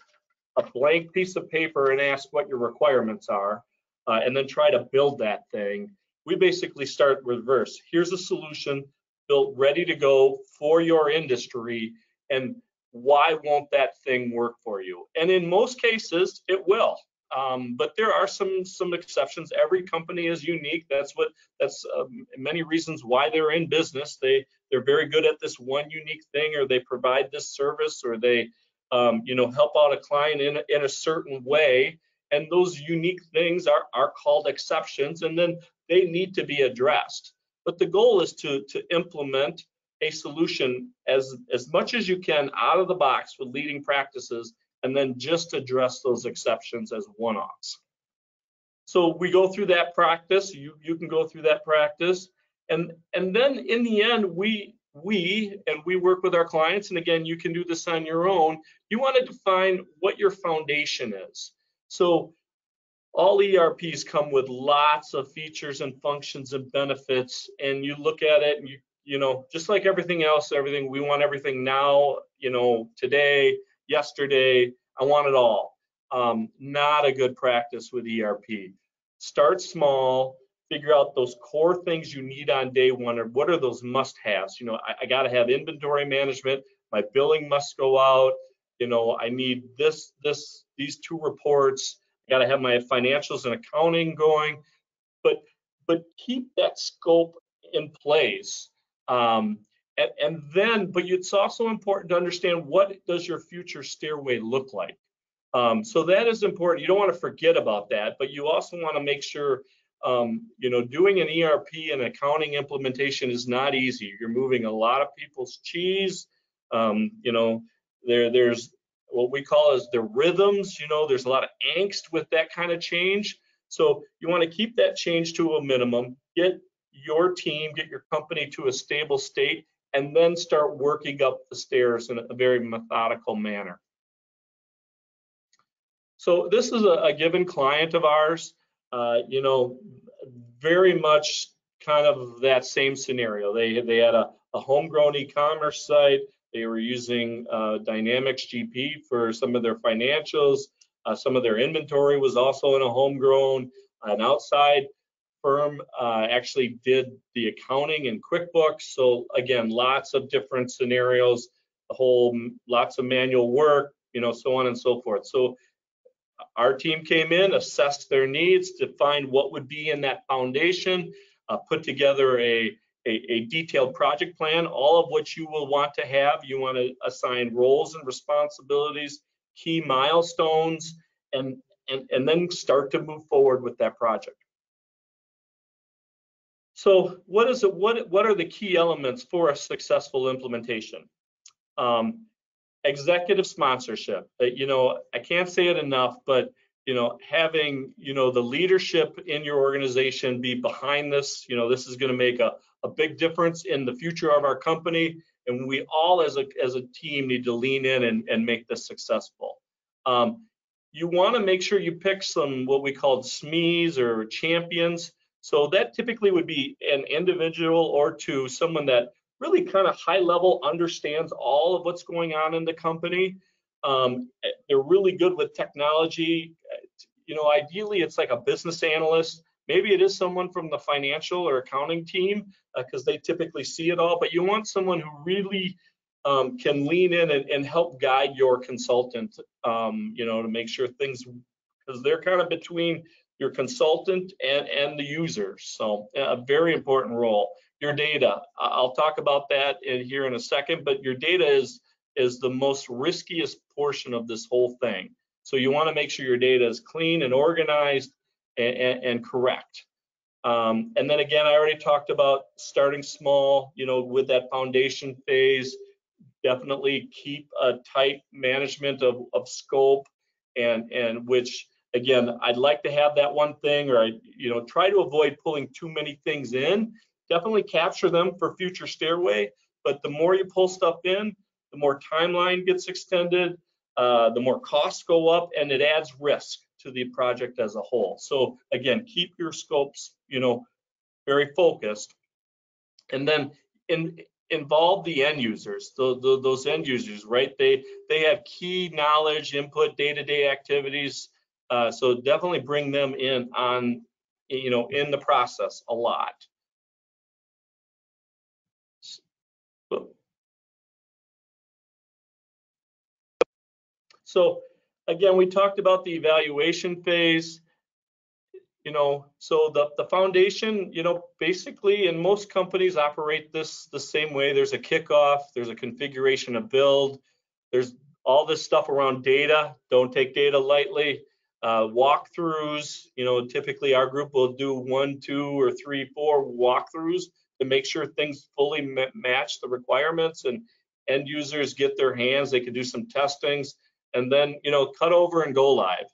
blank piece of paper and ask what your requirements are, and then try to build that thing. We basically start reverse. Here's a solution built ready to go for your industry, and why won't that thing work for you? And in most cases, it will. But there are some exceptions. Every company is unique. That's many reasons why they're in business. They're very good at this one unique thing, or they provide this service, or they help out a client in a certain way. And those unique things are called exceptions, and then they need to be addressed. But the goal is to implement a solution as much as you can out of the box with leading practices, and then just address those exceptions as one-offs. So we go through that practice. You can go through that practice, and then in the end, we work with our clients. And again, you can do this on your own. You want to define what your foundation is. So all ERPs come with lots of features and functions and benefits, and you look at it, and just like everything else, we want everything now, today, yesterday. I want it all. Not a good practice with ERP. Start small, figure out those core things you need on day one, or what are those must-haves. I got to have inventory management. My billing must go out. I need these two reports. I got to have my financials and accounting going. But keep that scope in place. But it's also important to understand, what does your future stairway look like? So that is important. You don't want to forget about that, but you also want to make sure, doing an ERP and accounting implementation is not easy. You're moving a lot of people's cheese. There's what we call as the rhythms. There's a lot of angst with that kind of change. So you want to keep that change to a minimum, get your team, get your company to a stable state, and then start working up the stairs in a very methodical manner. So this is a given client of ours, very much kind of that same scenario. They had a homegrown e-commerce site. They were using Dynamics GP for some of their financials. Some of their inventory was also in a homegrown. An outside firm actually did the accounting in QuickBooks. So again, lots of different scenarios, lots of manual work, so on and so forth. So our team came in, assessed their needs, defined what would be in that foundation, put together a detailed project plan, all of which you will want to have. You want to assign roles and responsibilities, key milestones, and then start to move forward with that project. So what are the key elements for a successful implementation? Executive sponsorship. I can't say it enough, but having the leadership in your organization be behind this. This is going to make a big difference in the future of our company, and we all as a team need to lean in and make this successful. You want to make sure you pick some what we call SMEs or champions. So that typically would be an individual or two, someone that really kind of high level understands all of what's going on in the company. They're really good with technology. Ideally it's like a business analyst. Maybe it is someone from the financial or accounting team, because they typically see it all, but you want someone who really can lean in and help guide your consultant, to make sure things, because they're kind of between your consultant and the user. So a very important role. Your data, I'll talk about that here in a second, but your data is the most riskiest portion of this whole thing. So you want to make sure your data is clean and organized and correct. And then again, I already talked about starting small, with that foundation phase. Definitely keep a tight management of scope, and which again, I'd like to have that one thing, or try to avoid pulling too many things in. Definitely capture them for future stairway, but the more you pull stuff in, the more timeline gets extended, the more costs go up, and it adds risk to the project as a whole. So again, keep your scopes, very focused, and then involve the end users. Those end users, right? They have key knowledge, input, day-to-day activities. So definitely bring them in on, in the process a lot. So again, we talked about the evaluation phase. So the foundation, basically, and most companies operate this the same way. There's a kickoff, there's a configuration of build, there's all this stuff around data. Don't take data lightly. Walkthroughs, typically our group will do 1, 2, or 3, 4 walkthroughs to make sure things fully match the requirements, and end users get their hands. They can do some testings, and then cut over and go live.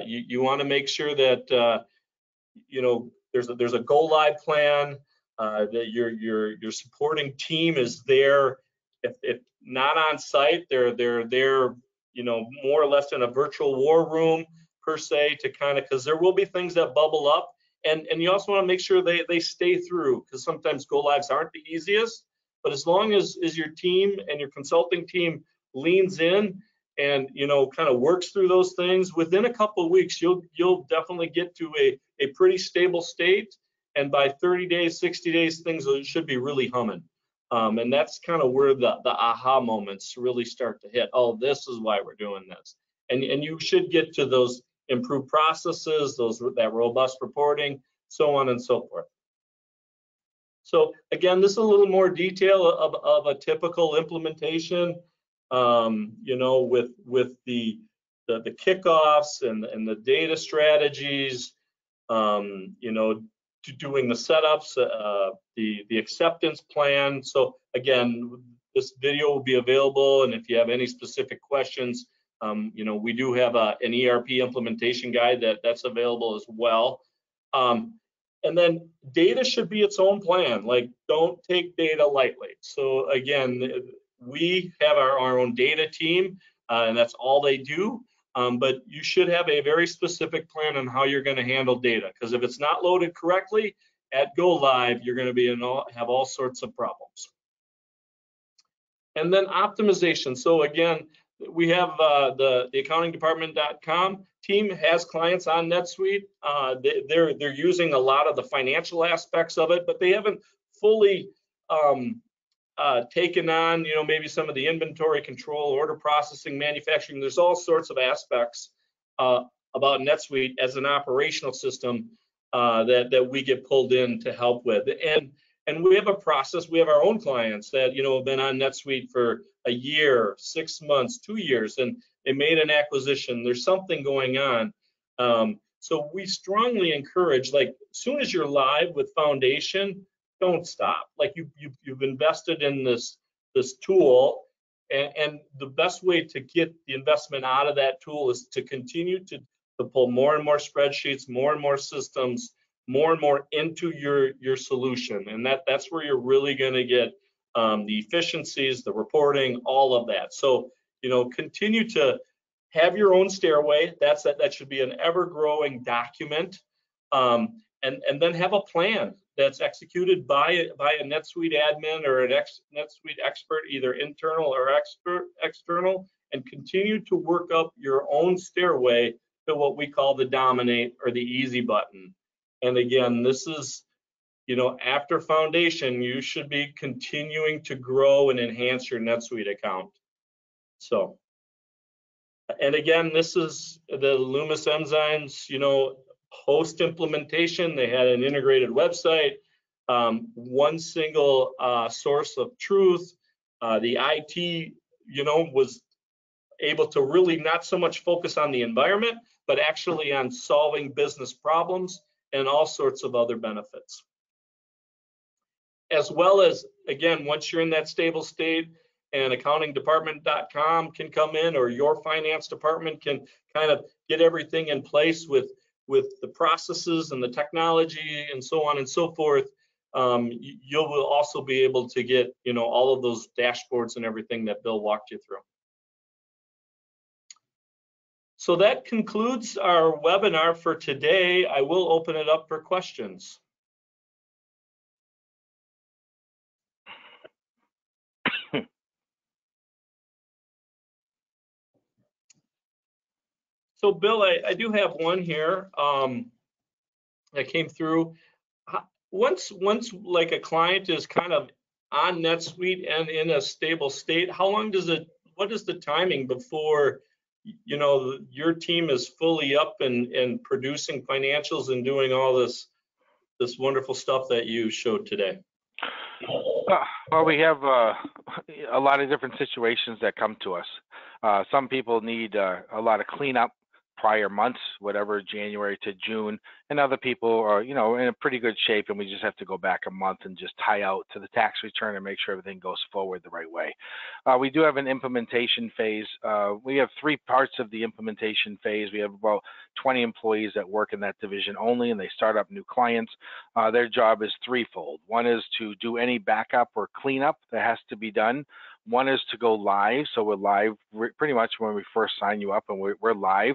You want to make sure that there's a go live plan, that your supporting team is there. If not on site, they're there, more or less in a virtual war room per se, to kind of, because there will be things that bubble up, and you also want to make sure they stay through, because sometimes go lives aren't the easiest. But as long as your team and your consulting team leans in and kind of works through those things, within a couple of weeks you'll definitely get to a pretty stable state, and by 30 days, 60 days, things should be really humming. And that's kind of where the aha moments really start to hit. Oh, this is why we're doing this. And you should get to those improved processes, that robust reporting, so on and so forth. So again, this is a little more detail of a typical implementation. With the kickoffs and the data strategies, to doing the setups, the acceptance plan. So again, this video will be available, and if you have any specific questions, we do have an ERP implementation guide that's available as well. And then data should be its own plan. Like, don't take data lightly. So again, we have our own data team, and that's all they do. But you should have a very specific plan on how you're going to handle data, because if it's not loaded correctly at go live, you're going to have all sorts of problems. And then optimization. So again, we have the accountingdepartment.com team has clients on NetSuite. They're using a lot of the financial aspects of it, but they haven't fully taken on, maybe some of the inventory control, order processing, manufacturing. There's all sorts of aspects about NetSuite as an operational system that we get pulled in to help with. And we have a process. We have our own clients that have been on NetSuite for a year, 6 months, 2 years, and they made an acquisition. There's something going on. So we strongly encourage, like, as soon as you're live with Foundation, don't stop. Like, you've invested in this tool, and the best way to get the investment out of that tool is to continue to pull more and more spreadsheets, more and more systems, more and more into your solution, and that's where you're really going to get the efficiencies, the reporting, all of that. So continue to have your own stairway. That should be an ever-growing document, and then have a plan that's executed by a NetSuite admin or an NetSuite expert, either internal or external, and continue to work up your own stairway to what we call the dominate or the easy button. And again, this is, after Foundation, you should be continuing to grow and enhance your NetSuite account. So, and again, this is the Loomis Enzymes, post implementation. They had an integrated website, one single source of truth. The IT, was able to really not so much focus on the environment, but actually on solving business problems. and all sorts of other benefits. As well as, again, once you're in that stable state, and accountingdepartment.com can come in, or your finance department can kind of get everything in place with the processes and the technology and so on and so forth. You will also be able to get, all of those dashboards and everything that Bill walked you through. So that concludes our webinar for today. I will open it up for questions. So Bill, I do have one here that came through. Once like a client is kind of on NetSuite and in a stable state, how long does what is the timing before, your team is fully up and producing financials and doing all this wonderful stuff that you showed today? Well, we have a lot of different situations that come to us. Some people need a lot of cleanup prior months, whatever, January to June, and other people are, in a pretty good shape, and we just have to go back a month and just tie out to the tax return and make sure everything goes forward the right way. We do have an implementation phase. We have three parts of the implementation phase. We have about 20 employees that work in that division only, and they start up new clients. Their job is threefold. One is to do any backup or cleanup that has to be done. One is to go live. So we're live pretty much when we first sign you up, and we're live.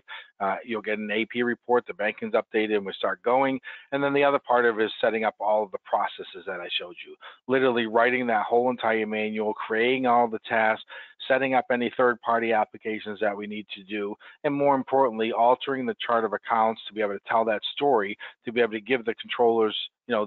You'll get an AP report, the banking's updated, and we start going. And then the other part of it is setting up all of the processes that I showed you. Literally writing that whole entire manual, creating all the tasks, setting up any third-party applications that we need to do, and more importantly, altering the chart of accounts to be able to tell that story, to be able to give the controllers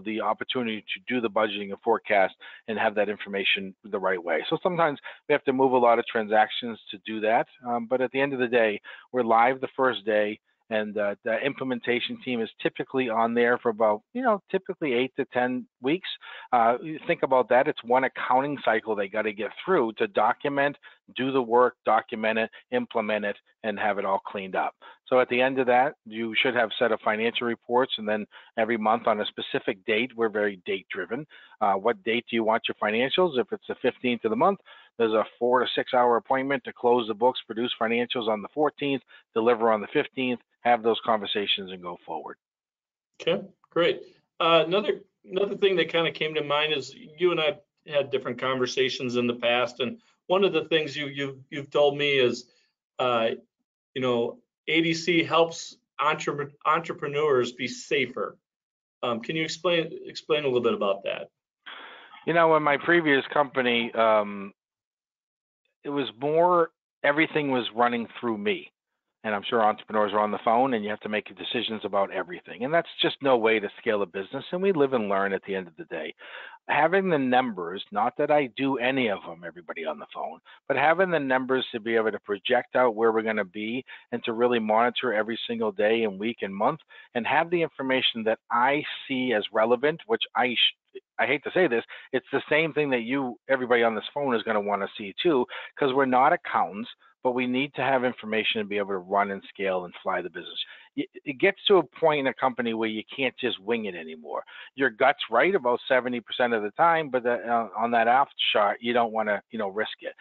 the opportunity to do the budgeting and forecast and have that information the right way. So sometimes we have to move a lot of transactions to do that, but at the end of the day, we're live the first day, and the implementation team is typically on there for about, typically 8 to 10 weeks. You think about that, it's one accounting cycle they got to get through to document, do the work, document it, implement it, and have it all cleaned up. So at the end of that, you should have set of financial reports, and then every month on a specific date, we're very date driven. What date do you want your financials? If it's the 15th of the month, there's a 4 to 6 hour appointment to close the books, produce financials on the 14th, deliver on the 15th, have those conversations and go forward. Okay, great. Another thing that kind of came to mind is you and I had different conversations in the past, and one of the things you've told me is, ADC helps entrepreneurs be safer. Can you explain a little bit about that? In my previous company, it was more, everything was running through me. And I'm sure entrepreneurs are on the phone, and you have to make decisions about everything. And that's just no way to scale a business. And we live and learn at the end of the day. Having the numbers, not that I do any of them, everybody on the phone, but having the numbers to be able to project out where we're going to be and to really monitor every single day and week and month, and have the information that I see as relevant, which I hate to say this, it's the same thing that everybody on this phone is going to want to see too, because we're not accountants, but we need to have information to be able to run and scale and fly the business. It gets to a point in a company where you can't just wing it anymore. Your gut's right about 70% of the time, but on that off shot, you don't want to, risk it.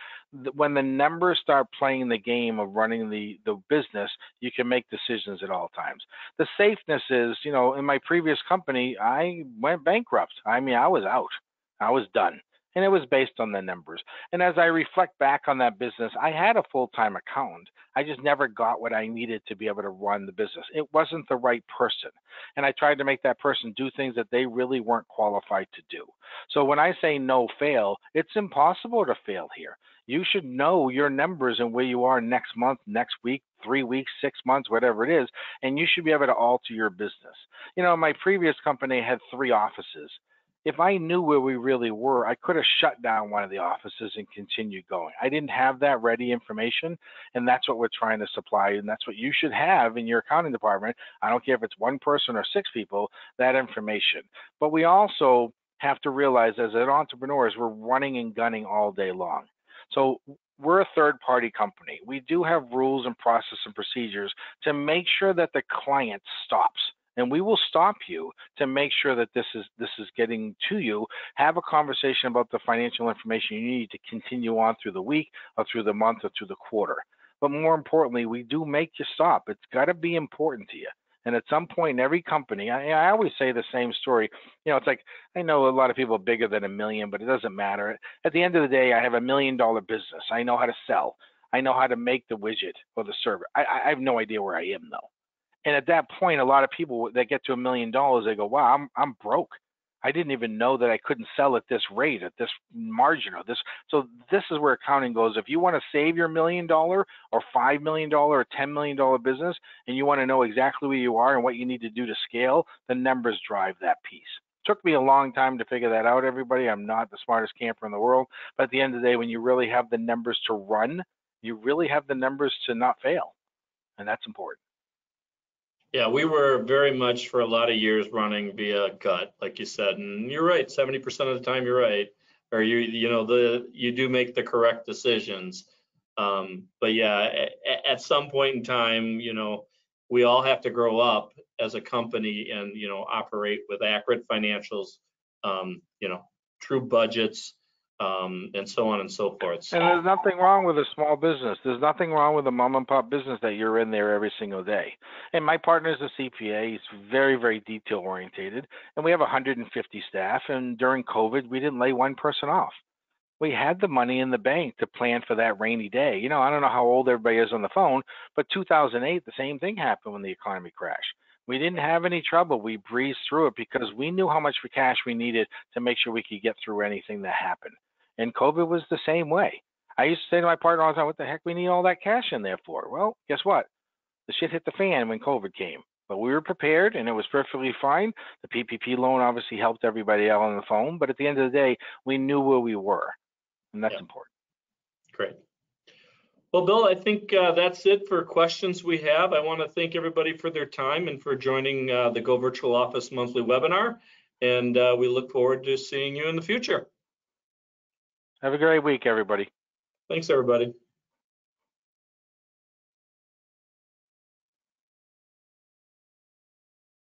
When the numbers start playing the game of running the business, you can make decisions at all times. The safeness is, in my previous company, I went bankrupt. I mean, I was out. I was done. And it was based on the numbers. And as I reflect back on that business, I had a full-time accountant. I just never got what I needed to be able to run the business. It wasn't the right person. And I tried to make that person do things that they really weren't qualified to do. So when I say no fail, it's impossible to fail here. You should know your numbers and where you are next month, next week, 3 weeks, 6 months, whatever it is, and you should be able to alter your business. My previous company had 3 offices. If I knew where we really were, I could have shut down one of the offices and continued going. I didn't have that ready information, and that's what we're trying to supply, and that's what you should have in your accounting department. I don't care if it's 1 person or 6 people, that information. But we also have to realize as an entrepreneurs, we're running and gunning all day long. So we're a third-party company. We do have rules and process and procedures to make sure that the client stops and we will stop you to make sure that this is getting to you. Have a conversation about the financial information you need to continue on through the week or through the month or through the quarter. But more importantly, we do make you stop. It's got to be important to you. And at some point in every company, I always say the same story. You know, it's like, I know a lot of people are bigger than $1 million, but it doesn't matter. At the end of the day, I have $1 million business. I know how to sell. I know how to make the widget or the server. I have no idea where I am though. And at that point, a lot of people that get to $1 million, they go, wow, I'm broke. I didn't even know that I couldn't sell at this rate, at this margin, or this. So this is where accounting goes. If you want to save your $1 million or $5 million or $10 million business, and you want to know exactly where you are and what you need to do to scale, the numbers drive that piece. It took me a long time to figure that out, everybody. I'm not the smartest camper in the world. But at the end of the day, when you really have the numbers to run, you really have the numbers to not fail. And that's important. Yeah, we were very much for a lot of years running via gut, like you said, and you're right. 70% of the time, you're right, or you do make the correct decisions. But yeah, at some point in time, we all have to grow up as a company and operate with accurate financials, true budgets, and so on and so forth. And there's nothing wrong with a small business. There's nothing wrong with a mom and pop business that you're in there every single day. And my partner is a CPA. He's very, very detail orientated. And we have 150 staff. And during COVID, we didn't lay one person off. We had the money in the bank to plan for that rainy day. I don't know how old everybody is on the phone, but 2008, the same thing happened when the economy crashed. We didn't have any trouble. We breezed through it because we knew how much cash we needed to make sure we could get through anything that happened. And COVID was the same way. I used to say to my partner all the time, what the heck we need all that cash in there for? Well, guess what? The shit hit the fan when COVID came. But we were prepared, and it was perfectly fine. The PPP loan obviously helped everybody out on the phone. But at the end of the day, we knew where we were. And that's important. Great. Well, Bill, I think that's it for questions we have. I want to thank everybody for their time and for joining the goVirtualOffice monthly webinar. And we look forward to seeing you in the future. Have a great week, everybody. Thanks, everybody.